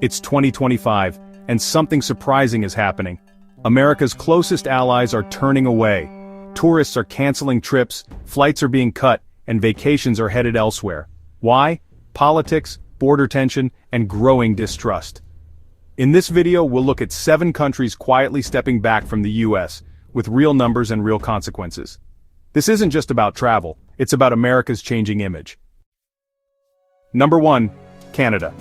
It's 2025, and something surprising is happening. America's closest allies are turning away. Tourists are canceling trips, flights are being cut, and vacations are headed elsewhere. Why? Politics, border tension, and growing distrust. In this video, we'll look at 7 countries quietly stepping back from the US, with real numbers and real consequences. This isn't just about travel, it's about America's changing image. Number 1. Canada.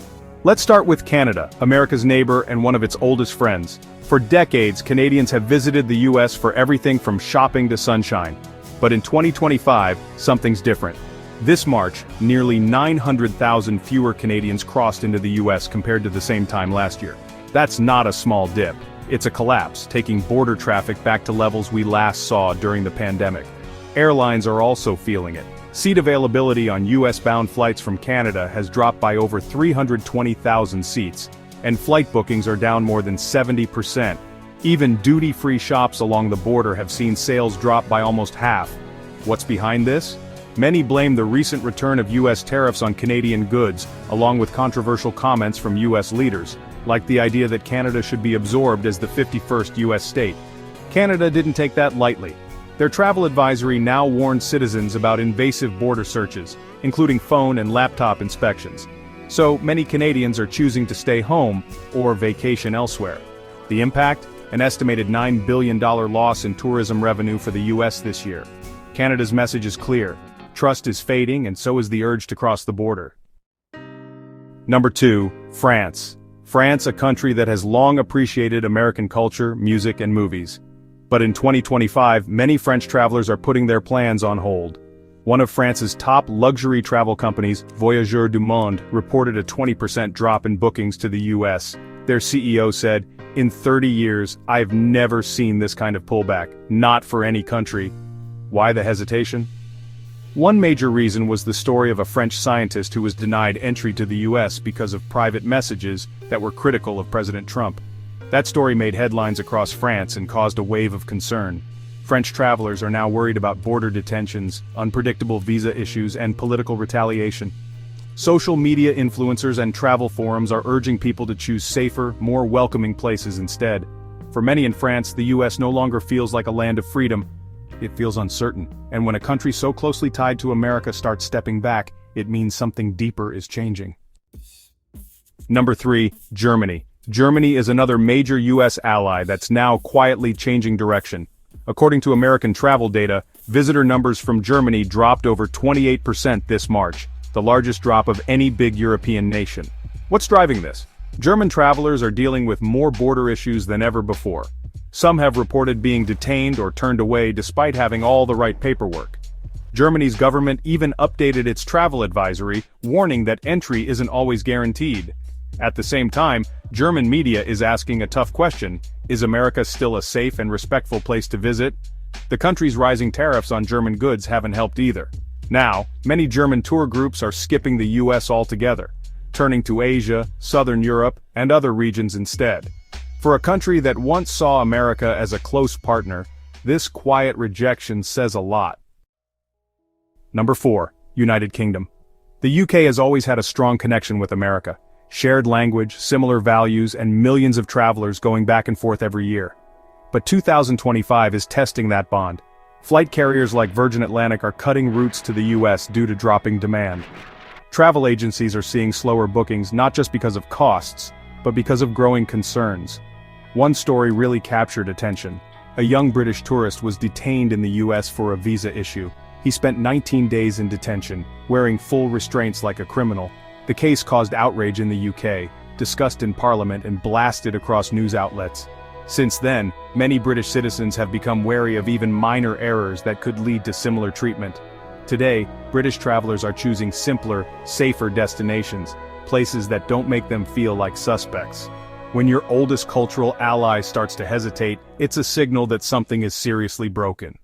Let's start with Canada, America's neighbor and one of its oldest friends. For decades, Canadians have visited the US for everything from shopping to sunshine. But in 2025, something's different. This March, nearly 900,000 fewer Canadians crossed into the US compared to the same time last year. That's not a small dip. It's a collapse, taking border traffic back to levels we last saw during the pandemic. Airlines are also feeling it. Seat availability on US-bound flights from Canada has dropped by over 320,000 seats, and flight bookings are down more than 70%. Even duty-free shops along the border have seen sales drop by almost half. What's behind this? Many blame the recent return of US tariffs on Canadian goods, along with controversial comments from US leaders, like the idea that Canada should be absorbed as the 51st US state. Canada didn't take that lightly. Their travel advisory now warns citizens about invasive border searches, including phone and laptop inspections. So many Canadians are choosing to stay home or vacation elsewhere. The impact? An estimated $9 billion loss in tourism revenue for the US this year. Canada's message is clear. Trust is fading, and so is the urge to cross the border. Number 2. France. France, a country that has long appreciated American culture, music, and movies. But in 2025, many French travelers are putting their plans on hold. One of France's top luxury travel companies, Voyageurs du Monde, reported a 20% drop in bookings to the US. Their CEO said, "In 30 years, I've never seen this kind of pullback, not for any country." Why the hesitation? One major reason was the story of a French scientist who was denied entry to the US because of private messages that were critical of President Trump. That story made headlines across France and caused a wave of concern. French travelers are now worried about border detentions, unpredictable visa issues, and political retaliation. Social media influencers and travel forums are urging people to choose safer, more welcoming places instead. For many in France, the US no longer feels like a land of freedom. It feels uncertain, and when a country so closely tied to America starts stepping back, it means something deeper is changing. Number 3. Germany. Germany is another major US ally that's now quietly changing direction. According to American travel data, visitor numbers from Germany dropped over 28% this March, the largest drop of any big European nation. What's driving this? German travelers are dealing with more border issues than ever before. Some have reported being detained or turned away despite having all the right paperwork. Germany's government even updated its travel advisory, warning that entry isn't always guaranteed. At the same time, German media is asking a tough question: is America still a safe and respectful place to visit? The country's rising tariffs on German goods haven't helped either. Now, many German tour groups are skipping the US altogether, turning to Asia, Southern Europe, and other regions instead. For a country that once saw America as a close partner, this quiet rejection says a lot. Number 4. United Kingdom. The UK has always had a strong connection with America. Shared language, similar values, and millions of travelers going back and forth every year. But 2025 is testing that bond. Flight carriers like Virgin Atlantic are cutting routes to the US due to dropping demand. Travel agencies are seeing slower bookings not just because of costs, but because of growing concerns. One story really captured attention. A young British tourist was detained in the US for a visa issue. He spent 19 days in detention, wearing full restraints like a criminal. The case caused outrage in the UK, discussed in Parliament, and blasted across news outlets. Since then, many British citizens have become wary of even minor errors that could lead to similar treatment. Today, British travelers are choosing simpler, safer destinations, places that don't make them feel like suspects. When your oldest cultural ally starts to hesitate, it's a signal that something is seriously broken.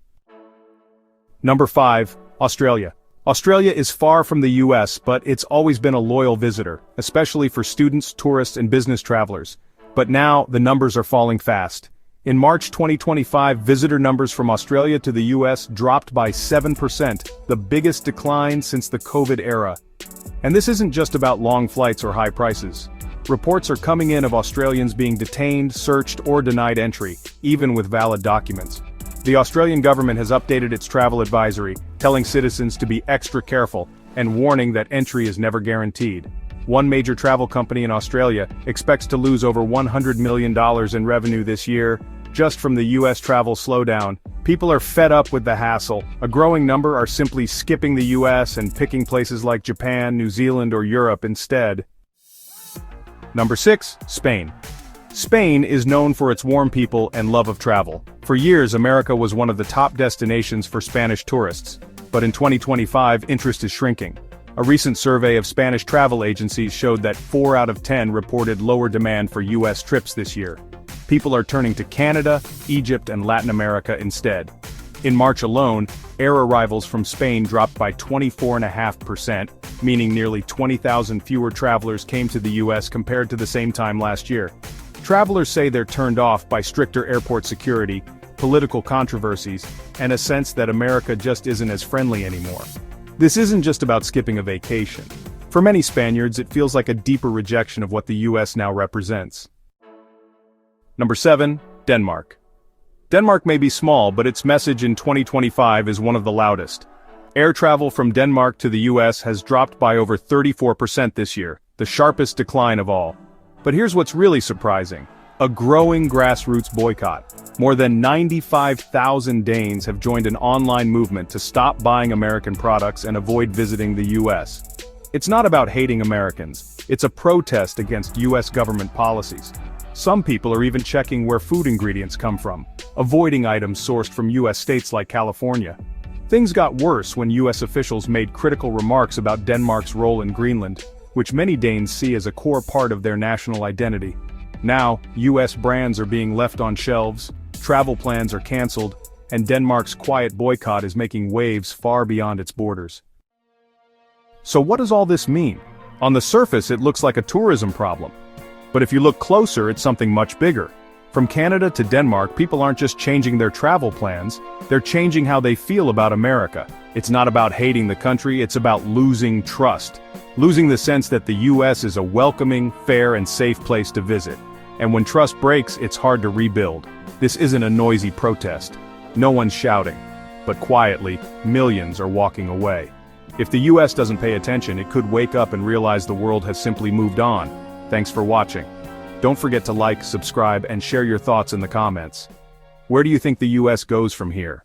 Number 5. Australia. Australia is far from the US, but it's always been a loyal visitor, especially for students, tourists, and business travelers. But now, the numbers are falling fast. In March 2025, visitor numbers from Australia to the US dropped by 7%, the biggest decline since the COVID era. And this isn't just about long flights or high prices. Reports are coming in of Australians being detained, searched, or denied entry, even with valid documents. The Australian government has updated its travel advisory, telling citizens to be extra careful, and warning that entry is never guaranteed. One major travel company in Australia expects to lose over $100 million in revenue this year, just from the US travel slowdown. People are fed up with the hassle. A growing number are simply skipping the US and picking places like Japan, New Zealand, or Europe instead. Number 6, Spain. Spain is known for its warm people and love of travel. For years, America was one of the top destinations for Spanish tourists. But in 2025, interest is shrinking. A recent survey of Spanish travel agencies showed that 4 out of 10 reported lower demand for US trips this year. People are turning to Canada, Egypt, and Latin America instead. In March alone, air arrivals from Spain dropped by 24.5%, meaning nearly 20,000 fewer travelers came to the US compared to the same time last year. Travelers say they're turned off by stricter airport security, political controversies, and a sense that America just isn't as friendly anymore. This isn't just about skipping a vacation. For many Spaniards, it feels like a deeper rejection of what the US now represents. Number 7, Denmark. Denmark may be small, but its message in 2025 is one of the loudest. Air travel from Denmark to the US has dropped by over 34% this year, the sharpest decline of all. But here's what's really surprising: a growing grassroots boycott. More than 95,000 Danes have joined an online movement to stop buying American products and avoid visiting the US. It's not about hating Americans, it's a protest against US government policies. Some people are even checking where food ingredients come from, avoiding items sourced from US states like California. Things got worse when US officials made critical remarks about Denmark's role in Greenland, which many Danes see as a core part of their national identity. Now, US brands are being left on shelves, travel plans are cancelled, and Denmark's quiet boycott is making waves far beyond its borders. So what does all this mean? On the surface, it looks like a tourism problem. But if you look closer, it's something much bigger. From Canada to Denmark, people aren't just changing their travel plans, they're changing how they feel about America. It's not about hating the country, it's about losing trust. Losing the sense that the US is a welcoming, fair, and safe place to visit. And when trust breaks, it's hard to rebuild. This isn't a noisy protest. No one's shouting. But quietly, millions are walking away. If the US doesn't pay attention, it could wake up and realize the world has simply moved on. Thanks for watching. Don't forget to like, subscribe, and share your thoughts in the comments. Where do you think the US goes from here?